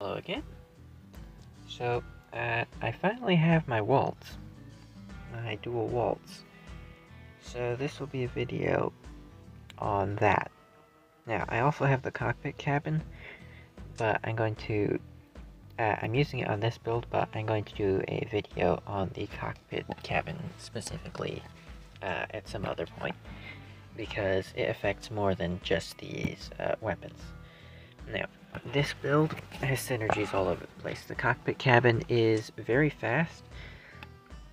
Hello again. So, I finally have my waltz, my dual waltz. So this will be a video on that. Now, I also have the cockpit cabin, but I'm using it on this build, but I'm going to do a video on the cockpit cabin specifically at some other point, because it affects more than just these weapons. Now, this build has synergies all over the place. The cockpit cabin is very fast,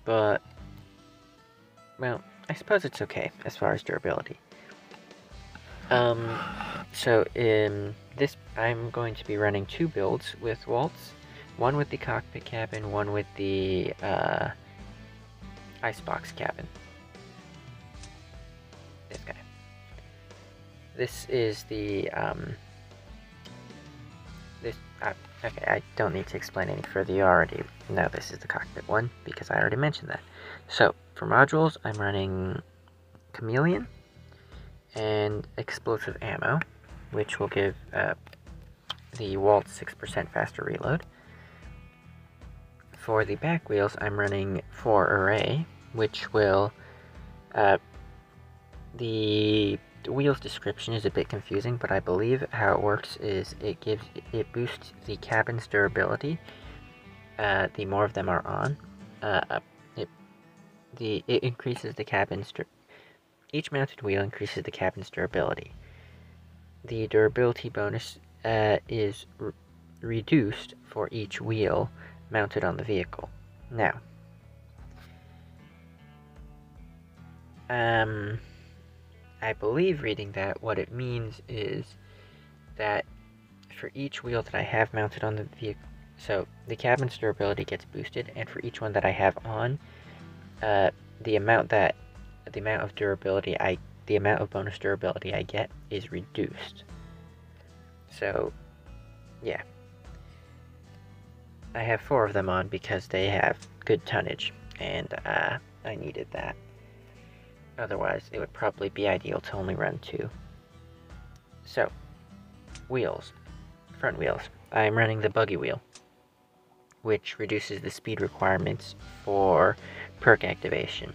but, well, I suppose it's okay as far as durability. So in this, I'm going to be running two builds with Waltz. One with the cockpit cabin, one with the icebox cabin. This guy. This is the, okay, I don't need to explain any further. You already know this is the cockpit one, because I already mentioned that. So, for modules, I'm running Chameleon and Explosive Ammo, which will give the Waltz 6% faster reload. For the back wheels, I'm running 4 Array, which will, the wheel's description is a bit confusing, but I believe how it works is it boosts the cabin's durability. The more of them are on, it increases the cabin's each mounted wheel increases the cabin's durability. The durability bonus is reduced for each wheel mounted on the vehicle. Now, I believe reading that what it means is that for each wheel that I have mounted on the vehicle, so the cabin's durability gets boosted, and for each one that I have on, the amount of bonus durability I get is reduced. So, yeah. I have 4 of them on because they have good tonnage, and I needed that. Otherwise, it would probably be ideal to only run 2. So, wheels. Front wheels. I'm running the buggy wheel, which reduces the speed requirements for perk activation.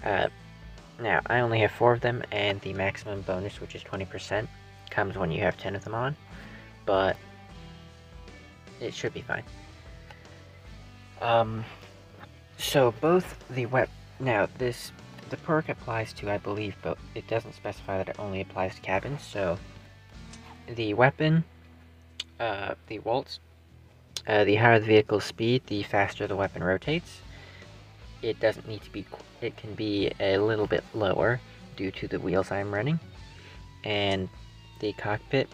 Now, I only have 4 of them, and the maximum bonus, which is 20%, comes when you have 10 of them on, but it should be fine. So both the the perk applies to, I believe, but it doesn't specify that it only applies to cabins, so the weapon, the Waltz, the higher the vehicle's speed, the faster the weapon rotates. It doesn't need to be, it can be a little bit lower due to the wheels I'm running. And the cockpit,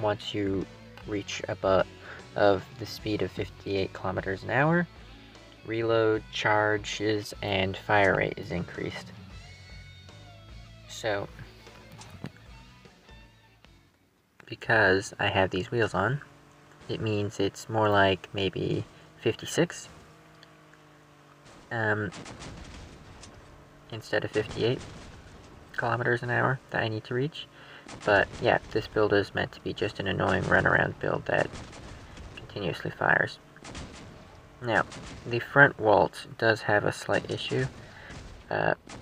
once you reach above the speed of 58 kilometers an hour, reload, charges, and fire rate is increased. So, because I have these wheels on, it means it's more like maybe 56 instead of 58 kilometers an hour that I need to reach. But yeah, this build is meant to be just an annoying runaround build that continuously fires. Now, the front Waltz does have a slight issue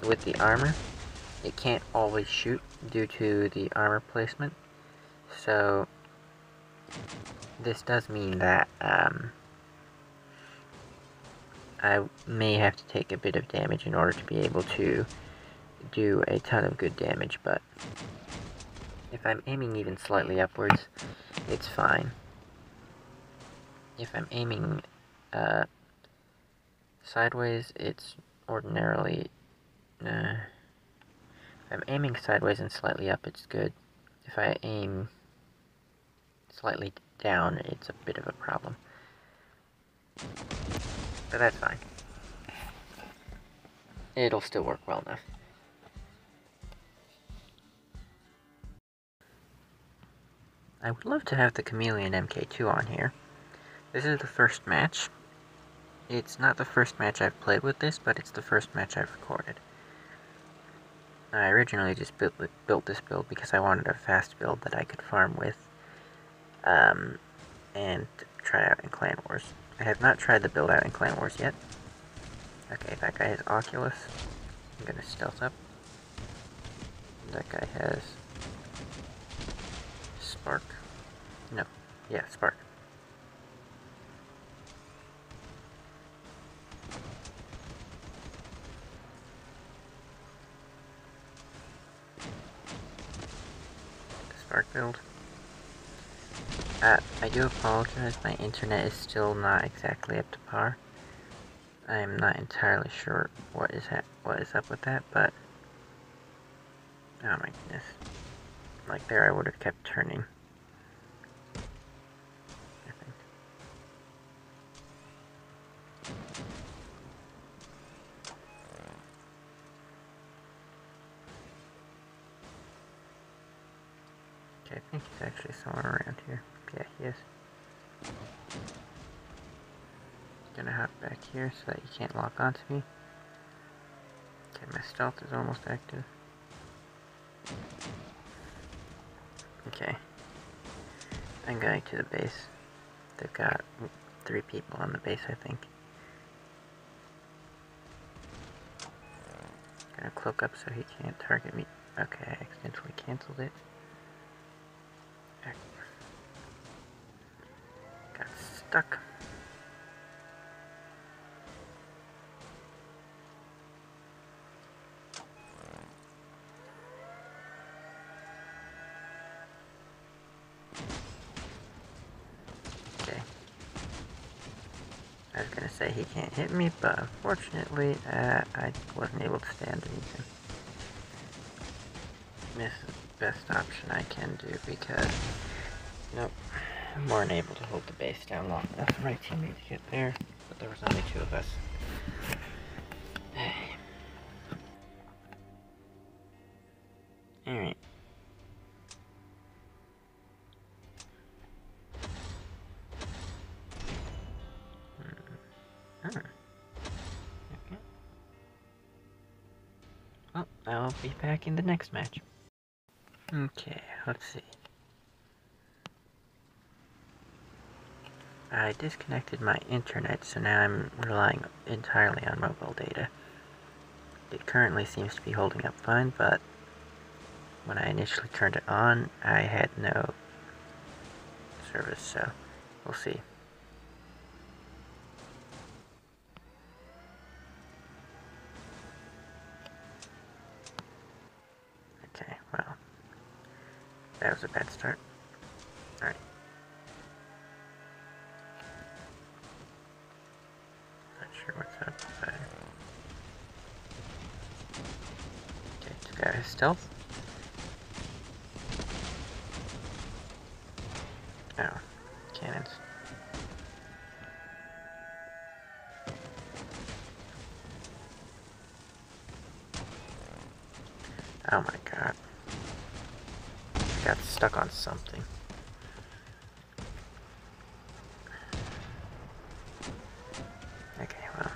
with the armor. It can't always shoot due to the armor placement, so this does mean that I may have to take a bit of damage in order to be able to do a ton of good damage, but if I'm aiming even slightly upwards, it's fine. If I'm aiming sideways, it's ordinarily, if I'm aiming sideways and slightly up, it's good. If I aim slightly down, it's a bit of a problem. But that's fine. It'll still work well enough. I would love to have the Chameleon MK2 on here. This is the first match. It's not the first match I've played with this, but it's the first match I've recorded. I originally just built this build because I wanted a fast build that I could farm with, and try out in Clan Wars. I have not tried the build out in Clan Wars yet. Okay, that guy has Oculus. I'm gonna stealth up. That guy has Spark. No, yeah, Spark. Spark build. I do apologize, my internet is still not exactly up to par. I am not entirely sure what is up with that, but oh my goodness. Like there I would have kept turning. I think. Okay, I think he's actually somewhere around here. Yeah, he is. Gonna hop back here so that you can't lock onto me. Okay, my stealth is almost active. Okay. I'm going to the base. They've got 3 people on the base, I think. Gonna cloak up so he can't target me. Okay, I accidentally canceled it. Got stuck. Okay. I was gonna say he can't hit me, but unfortunately, I wasn't able to stay underneath him. This is the best option I can do because, nope, we weren't able to hold the base down long enough for my teammate to get there, but there was only 2 of us. Alright. Okay. Well, I'll be back in the next match. Okay, let's see. I disconnected my internet, so now I'm relying entirely on mobile data. It currently seems to be holding up fine, but when I initially turned it on, I had no service, so we'll see. Okay, well, that was a bad start. Alright. Not sure what's up, but... Okay, this guy has stealth. Oh, cannons. Oh my god. I got stuck on something. Okay, well.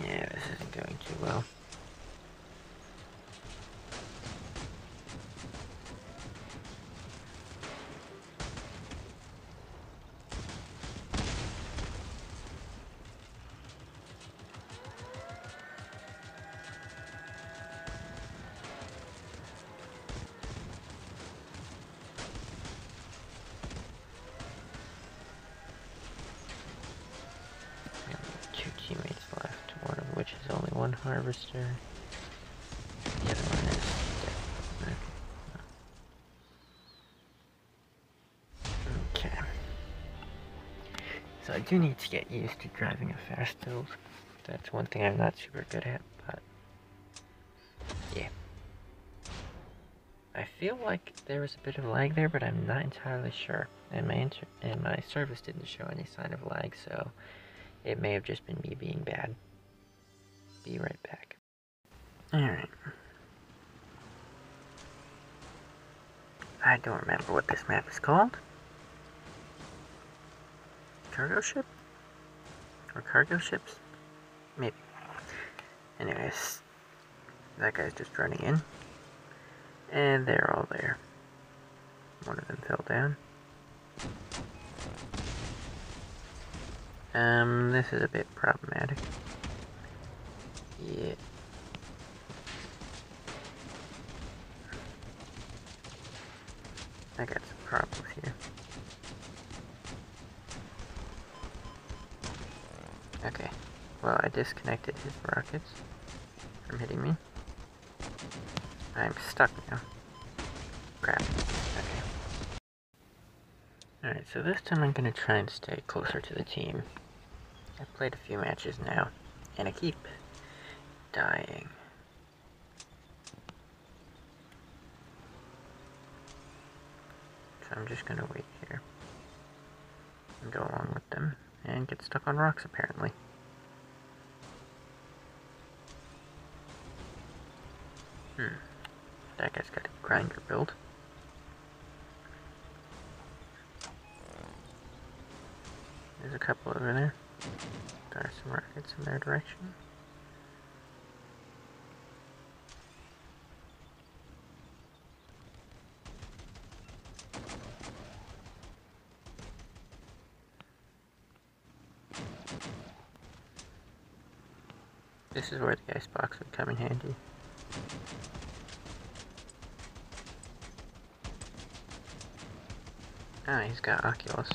Yeah, this isn't going too well. Teammates left, one of which is only 1 harvester. The other one is dead. Okay. So I do need to get used to driving a fast build. That's one thing I'm not super good at, but yeah. I feel like there was a bit of lag there, but I'm not entirely sure. And my service didn't show any sign of lag, so it may have just been me being bad. Be right back. Alright. I don't remember what this map is called. Cargo ship? Or cargo ships? Maybe. Anyways, that guy's just running in. And they're all there. One of them fell down. This is a bit problematic. Yeah. I got some problems here. Okay. Well, I disconnected his rockets from hitting me. I'm stuck now. Crap. Okay. Alright, so this time I'm gonna try and stay closer to the team. I've played a few matches now, and I keep dying. So I'm just gonna wait here and go along with them and get stuck on rocks apparently. That guy's got a grinder build. There's a couple over there. Fire some rockets in their direction. This is where the icebox would come in handy. Ah, he's got Oculus.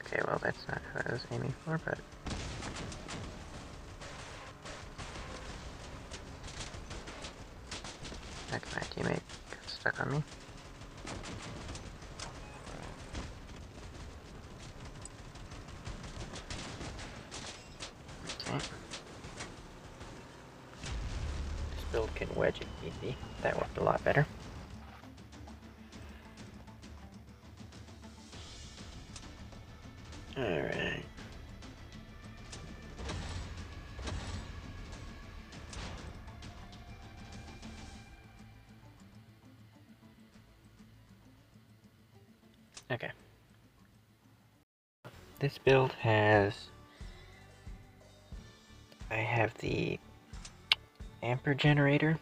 Okay, well that's not who I was aiming for, but... Okay, my teammate got stuck on me. Okay. This build can wedge it easy. That worked a lot better. Alright. Okay. This build has... I have the Amper generator,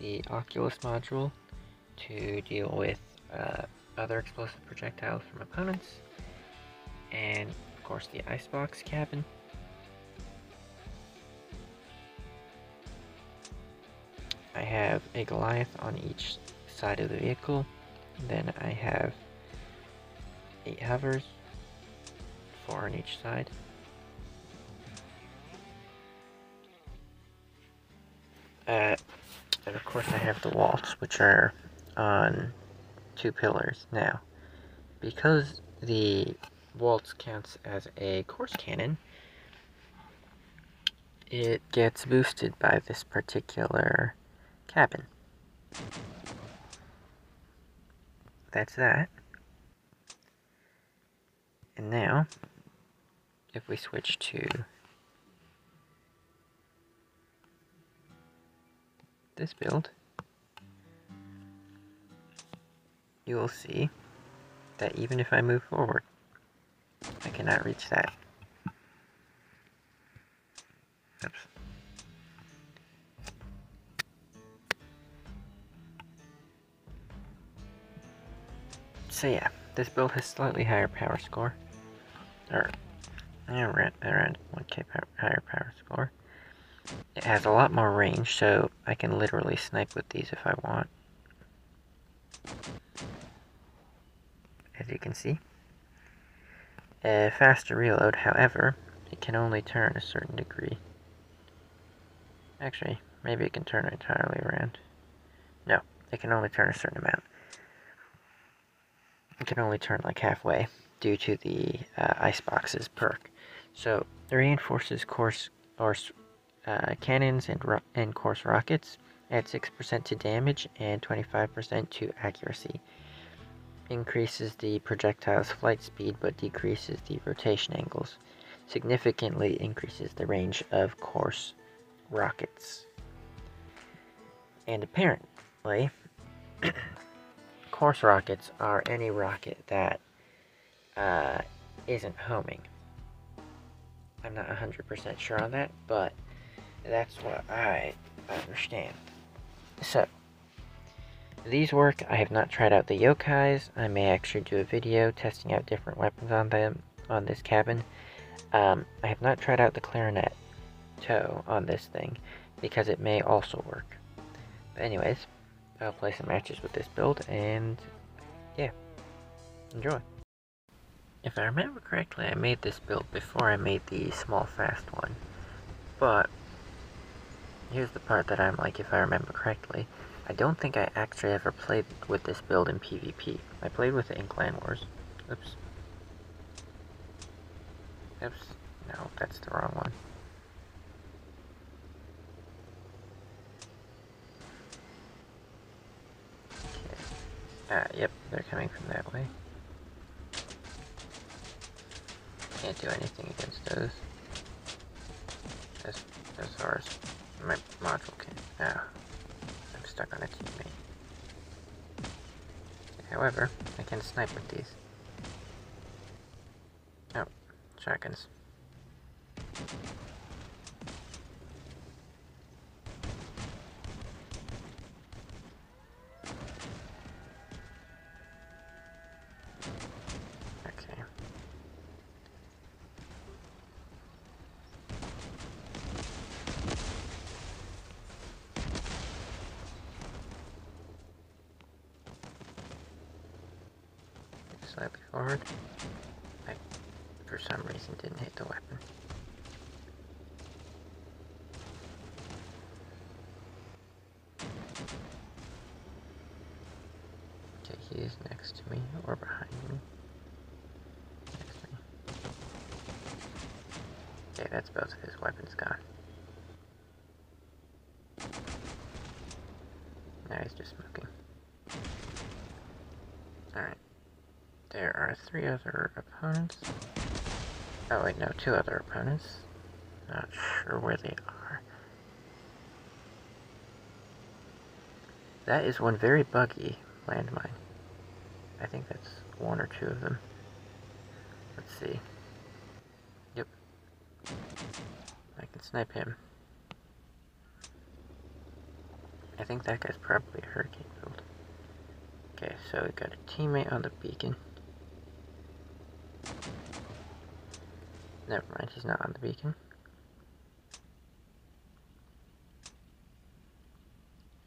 the Oculus module to deal with other explosive projectiles from opponents, and of course the icebox cabin. I have a Goliath on each side of the vehicle, then I have 8 hovers, 4 on each side. And of course I have the waltz, which are on 2 pillars. Now, because the waltz counts as a course cannon, it gets boosted by this particular cabin. That's that. And now, if we switch to this build, you will see that even if I move forward, I cannot reach that. Oops. So yeah, this build has slightly higher power score, or around 1k higher power score. It has a lot more range, so I can literally snipe with these if I want. As you can see. A faster reload, however, it can only turn a certain degree. Actually, maybe it can turn entirely around. No, it can only turn a certain amount. It can only turn like halfway due to the Icebox's perk. So, it reinforces course or cannons and course rockets. Add 6% to damage and 25% to accuracy. Increases the projectile's flight speed but decreases the rotation angles. Significantly increases the range of course rockets. And apparently, course rockets are any rocket that isn't homing. I'm not 100% sure on that, but that's what I understand. So, these work. I have not tried out the yokais. I may actually do a video testing out different weapons on them on this cabin. I have not tried out the clarinet toe on this thing because it may also work. But anyways, I'll play some matches with this build and yeah, enjoy. If I remember correctly, I made this build before I made the small fast one, but here's the part that I'm like, if I remember correctly, I don't think I actually ever played with this build in PvP. I played with it in Clan Wars. Oops. Oops. No, that's the wrong one. Okay. Yep, they're coming from that way. Can't do anything against those. As far as my module can. Ah, I'm stuck on a teammate. However, I can snipe with these. Oh, shotguns. Okay. Slightly forward. I, for some reason, didn't hit the weapon. Okay, he is next to me, or behind me. Next to me. Okay, that's both of his weapons gone. Now he's just smoking. Alright. There are 3 other opponents. Oh wait, no, 2 other opponents. Not sure where they are. That is one very buggy landmine. I think that's 1 or 2 of them. Let's see. Yep. I can snipe him. I think that guy's probably a hurricane build. Okay, so we got a teammate on the beacon. Never mind, he's not on the beacon.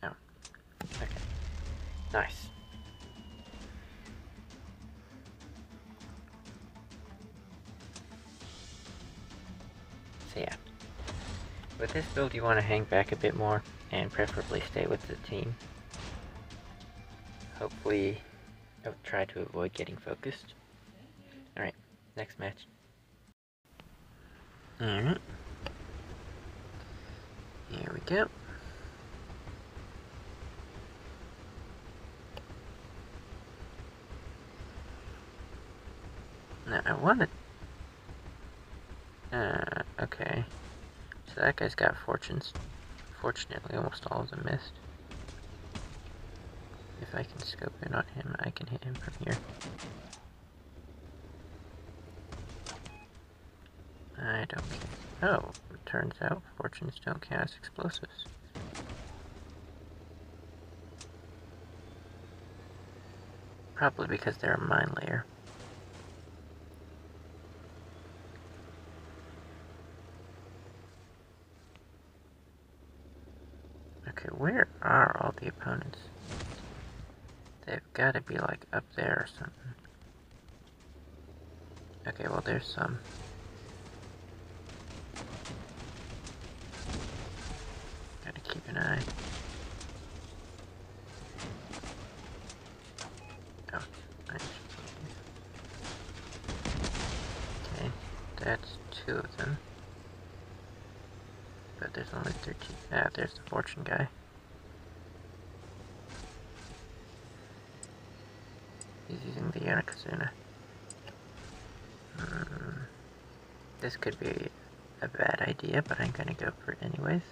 Oh. Okay. Nice. So yeah. With this build you want to hang back a bit more and preferably stay with the team. Hopefully I'll try to avoid getting focused. Alright, next match. Alright. Here we go. Now I want to... okay. So that guy's got fortunes. Fortunately, almost all of them missed. If I can scope in on him, I can hit him from here. I don't care. Oh, it turns out fortunes don't count as explosives. Probably because they're a mine layer. Okay, where are all the opponents? They've got to be like up there or something. Okay, well there's some. Gotta keep an eye. Oh, nice. Okay, that's 2 of them. But but there's only 13. Ah, there's the fortune guy. He's using the Yanakazuna. This could be a bad idea, but I'm gonna go for it anyways.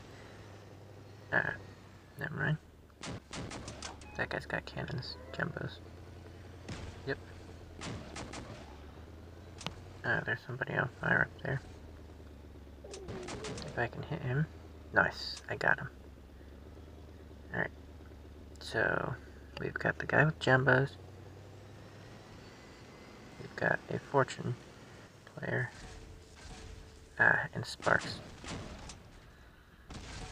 Never mind. That guy's got cannons, jumbos. Yep. There's somebody on fire up there. If I can hit him. Nice, I got him. Alright. So, we've got the guy with jumbos. We've got a fortune player. And sparks.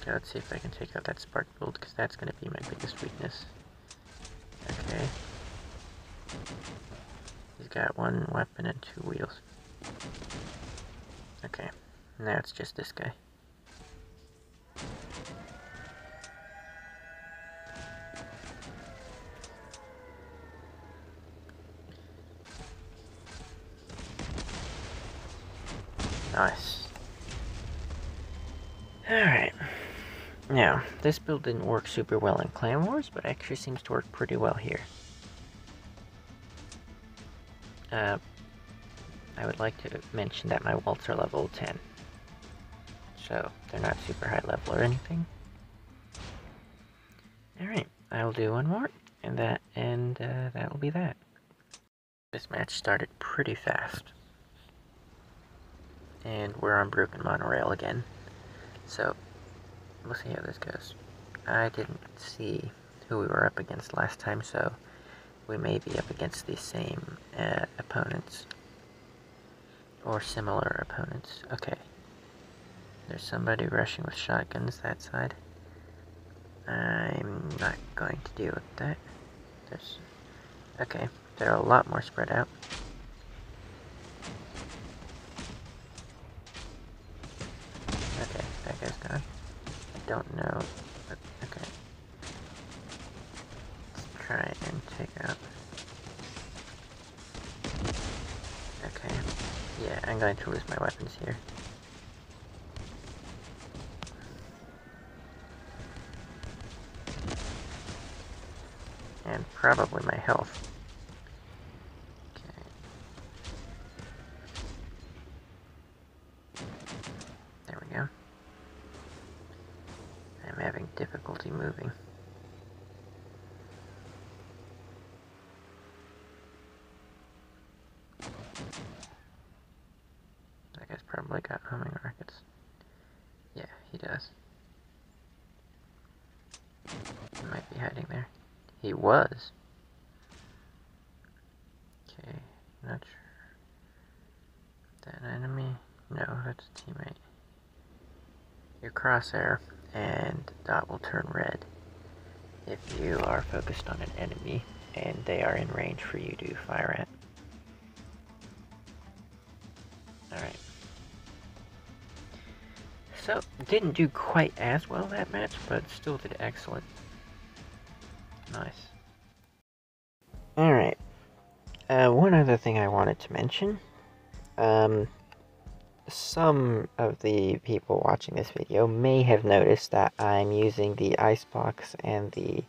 Okay, let's see if I can take out that spark build, because that's going to be my biggest weakness. Okay. He's got one weapon and 2 wheels. Okay, now it's just this guy. Nice. Alright. Now, this build didn't work super well in Clan Wars, but actually seems to work pretty well here. I would like to mention that my waltz are level 10. So, they're not super high level or anything. Alright, I'll do one more, and that will be that. This match started pretty fast. And we're on broken monorail again. So, we'll see how this goes. I didn't see who we were up against last time, so we may be up against the same opponents. Or similar opponents. Okay. There's somebody rushing with shotguns that side. I'm not going to deal with that. Okay, they're a lot more spread out. Okay, that guy's gone. I don't know, but okay. Let's try and take out. Okay, yeah, I'm going to lose my weapons here. And probably my health. Okay. There we go. I'm having difficulty moving. That guy's probably got homing rockets. Yeah, he does. He might be hiding there. He was. Okay, not sure. That enemy? No, that's a teammate. Your crosshair and dot will turn red if you are focused on an enemy and they are in range for you to fire at. Alright. So, didn't do quite as well that match, but still did excellent. Nice. Alright. One other thing I wanted to mention. Some of the people watching this video may have noticed that I'm using the icebox and the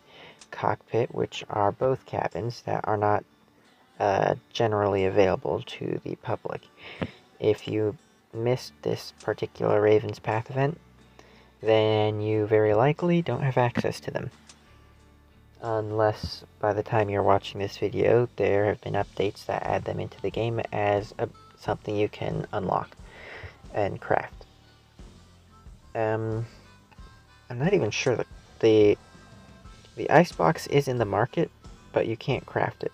cockpit, which are both cabins that are not generally available to the public. If you missed this particular Raven's Path event, then you very likely don't have access to them. Unless by the time you're watching this video, there have been updates that add them into the game as something you can unlock and craft. I'm not even sure that the icebox is in the market, but you can't craft it.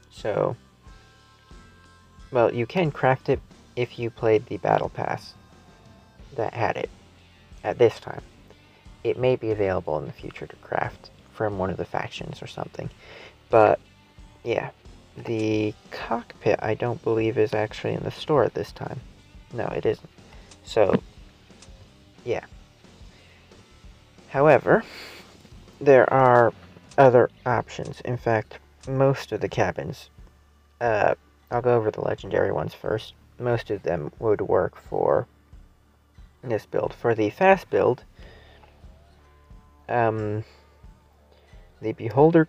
So, well, you can craft it if you played the battle pass that had it at this time. It may be available in the future to craft from one of the factions or something. But, yeah. The cockpit, I don't believe, is actually in the store at this time. No, it isn't. So, yeah. However, there are other options. In fact, most of the cabins, I'll go over the legendary ones first. Most of them would work for this build. For the fast build, the Beholder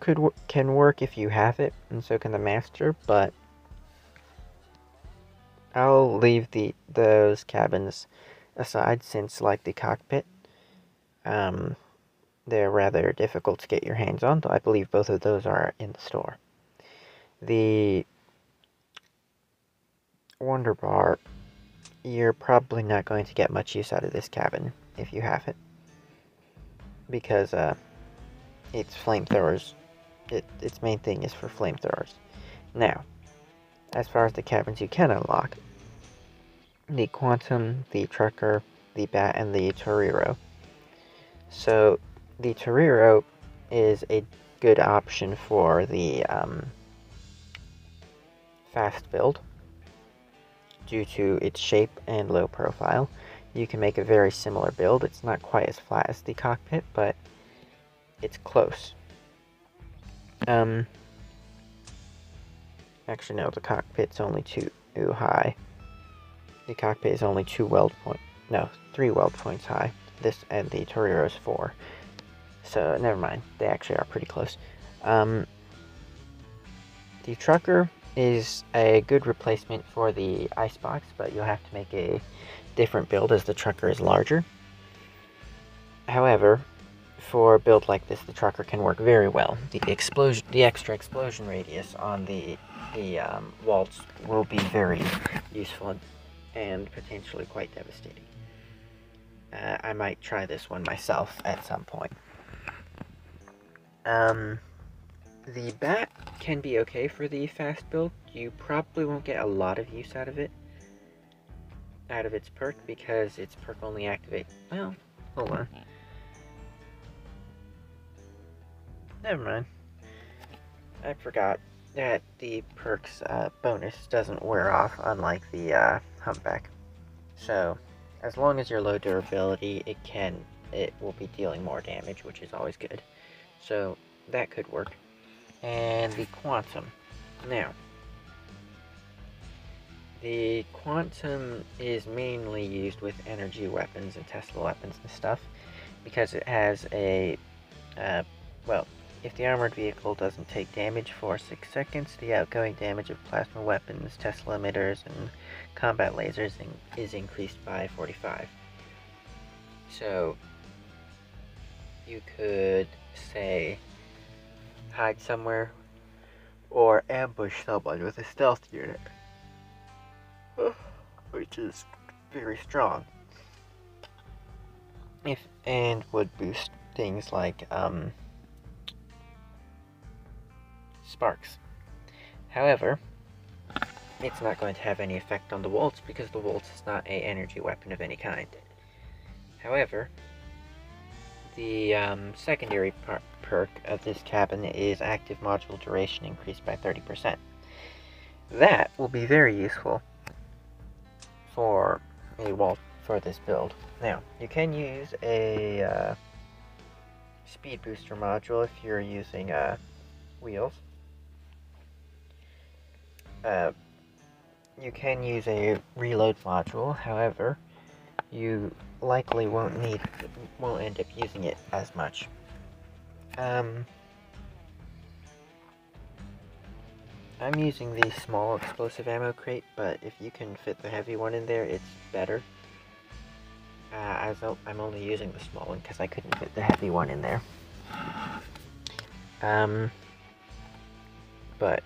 can work if you have it, and so can the Master, but I'll leave those cabins aside since, like the cockpit, they're rather difficult to get your hands on, though I believe both of those are in the store. The Wonder Bar, you're probably not going to get much use out of this cabin if you have it, because it's flamethrowers. Its main thing is for flamethrowers. Now, as far as the cabins you can unlock, the Quantum, the Trucker, the Bat, and the Torero. So, the Torero is a good option for the fast build due to its shape and low profile. You can make a very similar build. It's not quite as flat as the cockpit, but it's close. Actually, no, the cockpit's only too high. The cockpit is only 3 weld points high. This and the Torero's 4. So, never mind. They actually are pretty close. The Trucker is a good replacement for the Icebox, but you'll have to make a different build as the Trucker is larger. However, for a build like this, the Trucker can work very well. The extra explosion radius on the Waltz will be very useful and potentially quite devastating. I might try this one myself at some point. The Bat can be okay for the fast build. You probably won't get a lot of use out of its perk, because its perk only activates... Well, hold on. Never mind. I forgot that the perk's bonus doesn't wear off, unlike the Humpback. So, as long as you're low durability, it will be dealing more damage, which is always good. So, that could work. And the Quantum. Now, the Quantum is mainly used with energy weapons and Tesla weapons and stuff, because it has a, well, if the armored vehicle doesn't take damage for 6 seconds, the outgoing damage of plasma weapons, Tesla emitters, and combat lasers is increased by 45. So, you could, say, hide somewhere, or ambush someone with a stealth unit, which is very strong, and would boost things like sparks. However, it's not going to have any effect on the Waltz, because the Waltz is not an energy weapon of any kind. However, the secondary perk of this cabin is active module duration increased by 30%. That will be very useful for this build. Now, you can use a speed booster module if you're using wheels. You can use a reload module, however, you likely won't end up using it as much. I'm using the small explosive ammo crate, but if you can fit the heavy one in there, it's better. I'm only using the small one because I couldn't fit the heavy one in there. But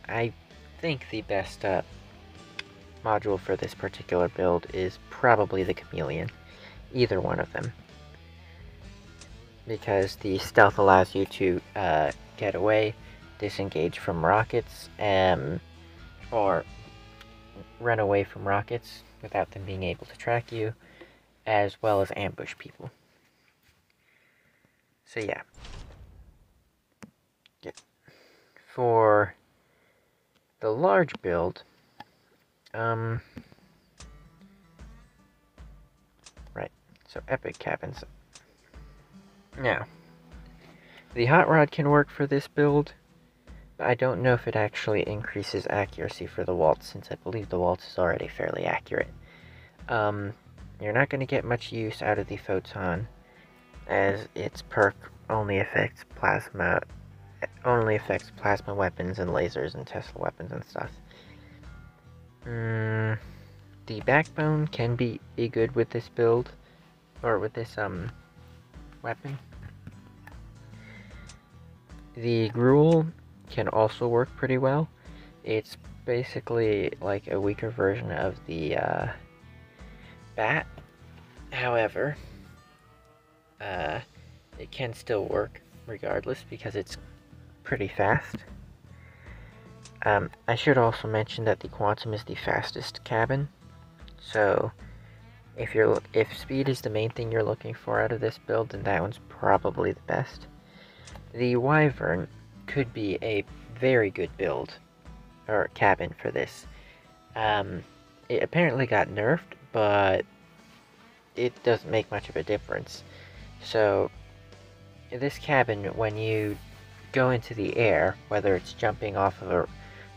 I think the best module for this particular build is probably the Chameleon. Either one of them. Because the stealth allows you to get away, disengage from rockets, or run away from rockets without them being able to track you, as well as ambush people. So yeah. For the large build, right, so epic cabins. Now, the hot rod can work for this build, but I don't know if it actually increases accuracy for the Waltz, since I believe the Waltz is already fairly accurate. you're not going to get much use out of the photon, as its perk only affects plasma weapons and lasers and Tesla weapons and stuff. The backbone can be good with this build, or with this weapon. The gruel can also work pretty well. It's basically like a weaker version of the bat. However, it can still work regardless because it's pretty fast. I should also mention that the Quantum is the fastest cabin, so if speed is the main thing you're looking for out of this build, then that one's probably the best. The Wyvern could be a very good build, or cabin for this. It apparently got nerfed, but it doesn't make much of a difference. So, this cabin, when you go into the air, whether it's jumping off of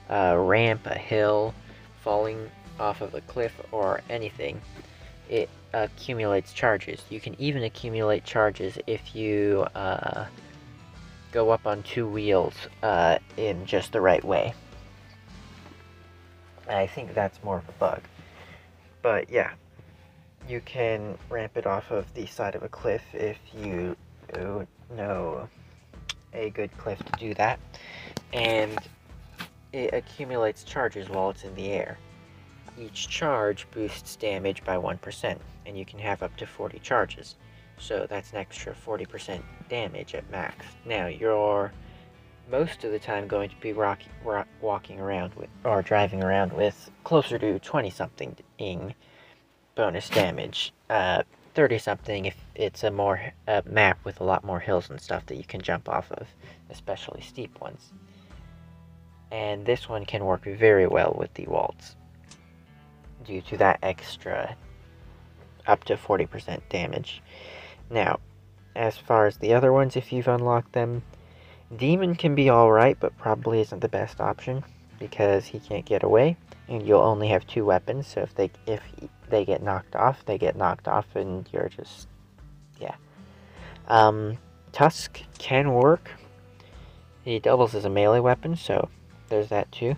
a ramp, a hill, falling off of a cliff, or anything, it accumulates charges. You can even accumulate charges if you go up on two wheels in just the right way. I think that's more of a bug. But yeah, you can ramp it off of the side of a cliff if you know a good cliff to do that. And it accumulates charges while it's in the air. Each charge boosts damage by 1%, and you can have up to 40 charges. So that's an extra 40% damage at max. Now, you're most of the time going to be walking around with, or driving around with, closer to 20-something bonus damage. 30-something if it's a map with a lot more hills and stuff that you can jump off of, especially steep ones. And this one can work very well with the waltz, due to that extra up to 40% damage. Now, as far as the other ones, if you've unlocked them, Demon can be alright, but probably isn't the best option, because he can't get away, and you'll only have two weapons, so if they get knocked off, they get knocked off, and you're just, yeah. Tusk can work. He doubles as a melee weapon, so there's that too.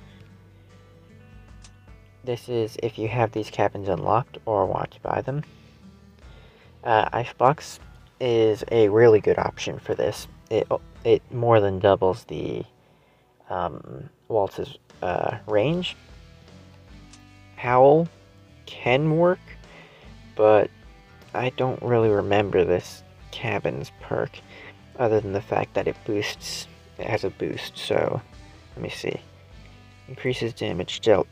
This is if you have these cabins unlocked or want to buy them. Icebox is a really good option for this. It more than doubles the Waltz's range. Howl can work, but I don't really remember this cabin's perk, other than the fact that it has a boost, so let me see. Increases damage dealt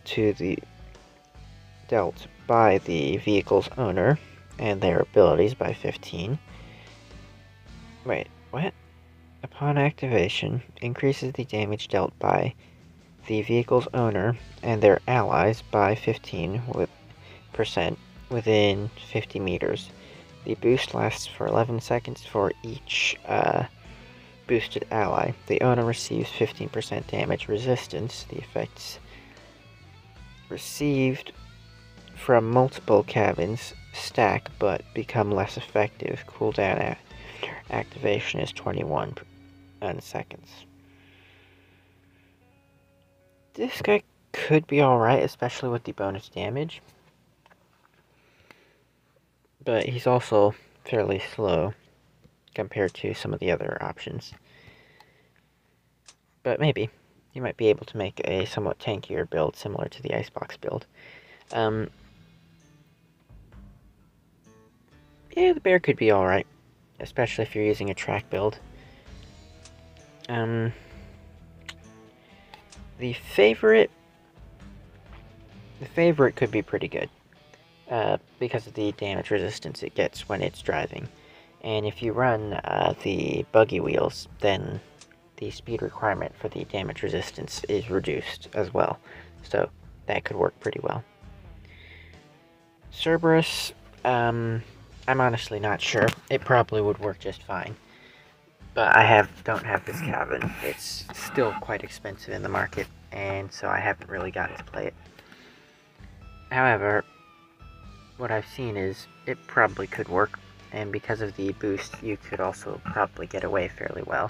by the vehicle's owner and their abilities by 15. Wait, what? Upon activation, increases the damage dealt by the vehicle's owner and their allies by 15% within 50 meters. The boost lasts for 11 seconds for each boosted ally. The owner receives 15% damage resistance. The effects received from multiple cabins stack but become less effective. Cooldown after activation is 21 seconds. This guy could be alright, especially with the bonus damage, but he's also fairly slow compared to some of the other options. But maybe you might be able to make a somewhat tankier build similar to the Icebox build. Yeah, the bear could be alright, especially if you're using a track build. The favorite could be pretty good, because of the damage resistance it gets when it's driving. And if you run the buggy wheels, then the speed requirement for the damage resistance is reduced as well. So that could work pretty well. Cerberus, I'm honestly not sure. It probably would work just fine. But I don't have this cabin. It's still quite expensive in the market, and so I haven't really gotten to play it. However, what I've seen is it probably could work, and because of the boost, you could also probably get away fairly well.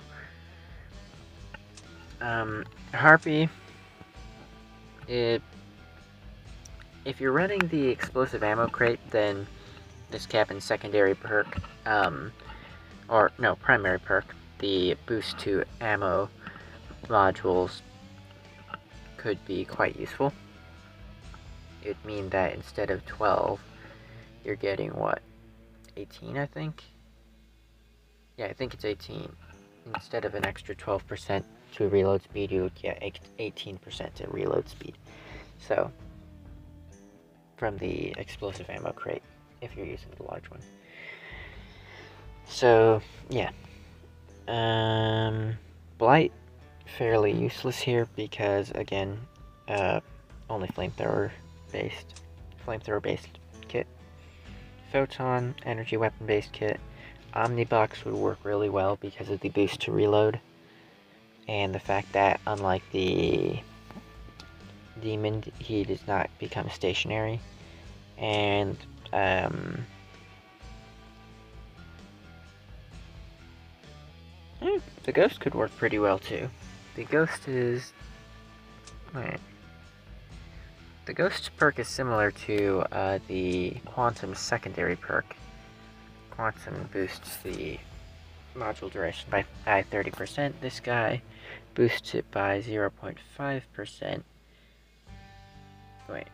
Harpy, if you're running the explosive ammo crate, then this Captain's secondary perk, or no, primary perk, the boost to ammo modules could be quite useful. It would mean that instead of 12, you're getting what, 18, I think? Yeah, I think it's 18. Instead of an extra 12% to reload speed, you would get 18% to reload speed. So, from the explosive ammo crate, if you're using the large one. So, yeah. Blight, fairly useless here because, again, only flamethrower based kit. Photon, energy weapon based kit. Omnibox would work really well because of the boost to reload. And the fact that, unlike the Demon, he does not become stationary. And, the Ghost could work pretty well too. The Ghost is... Wait. The Ghost perk is similar to the Quantum secondary perk. Quantum boosts the module duration by 30%. This guy boosts it by 0.5%. Wait.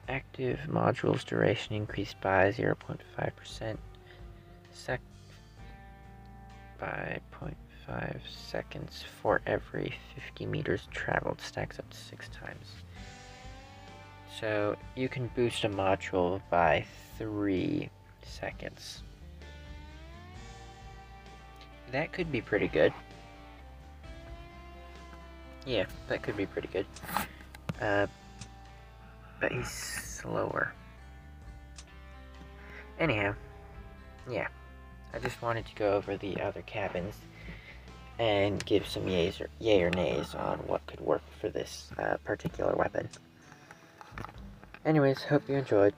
Active modules duration increased by 0.5%. By 0.5 seconds for every 50 meters traveled. Stacks up to 6 times. So you can boost a module by 3 seconds. That could be pretty good. Yeah, that could be pretty good. But he's slower. Anyhow, yeah. I just wanted to go over the other cabins and give some yay or nays on what could work for this particular weapon. Anyways, hope you enjoyed.